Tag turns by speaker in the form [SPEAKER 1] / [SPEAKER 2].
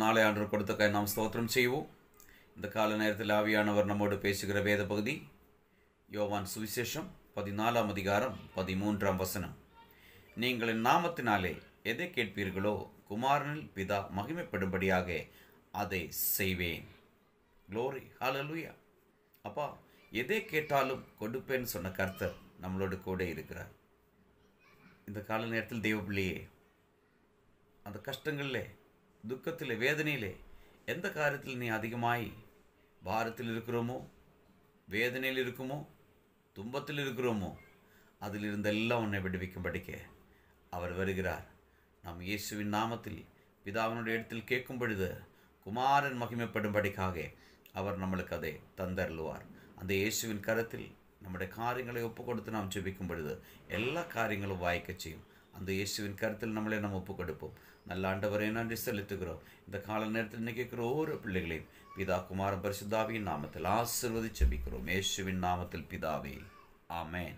[SPEAKER 1] நாளை ஆண்டவர் கொடுத்த நாம் ஸ்தோத்திரம் செய்வோம். இந்த கால நேரத்தில் ஆவியானவர் நம்மோடு பேசுகிற வேத பகுதி யோவான் சுவிசேஷம் 14ஆம் அதிகாரம் 13ஆம் வசனம். நீங்கள் என் நாமத்தினாலே எதை கேட்பீர்களோ குமாரனில் பிதா மகிமைப்படும்படியாக அதை செய்வேன். க்ளோரி, ஹல்லேலூயா. அப்பா, எதை கேட்டாலும் கொடுப்பேன்னு சொன்ன கர்த்தர் நம்மளோடு கூட இருக்கிறார். இந்த கால நேரத்தில் தெய்வ பிள்ளையே, அந்த கஷ்டங்களிலே, துக்கத்திலே, வேதனையிலே எந்த காரியத்தில் நீ அதிகமாய் பாரத்தில் இருக்கிறோமோ, வேதனையில் இருக்குமோ, துன்பத்தில் இருக்கிறோமோ, அதிலிருந்தெல்லாம் உன்னை விடுவிக்கும்படிக்க அவர் வருகிறார். நாம் இயேசுவின் நாமத்தில் பிதாவினுடைய இடத்தில் கேட்கும் பொழுது குமாரன் மகிமைப்படும்படிக்காக அவர் நம்மளுக்கு அதை தந்தருளுவார். அந்த இயேசுவின் கரத்தில் நம்முடைய காரியங்களை ஒப்பு கொடுத்து நாம் ஜெபிக்கும் பொழுது எல்லா காரியங்களும் வாய்க்க செய்யும். அந்த இயேசுவின் கருத்தில் நம்மளை நம்ம ஒப்பு கொடுப்போம். நல்ல ஆண்டவரை நன்றி செலுத்துகிறோம். இந்த கால நேரத்தில் நினைக்கிற ஒவ்வொரு பிள்ளைகளையும் பிதா குமாரன் பரிசுத்தாவியின் நாமத்தில் ஆசீர்வதித்து ஜெபிக்கிறோம். இயேசுவின் நாமத்தில் பிதாவே, ஆமென்.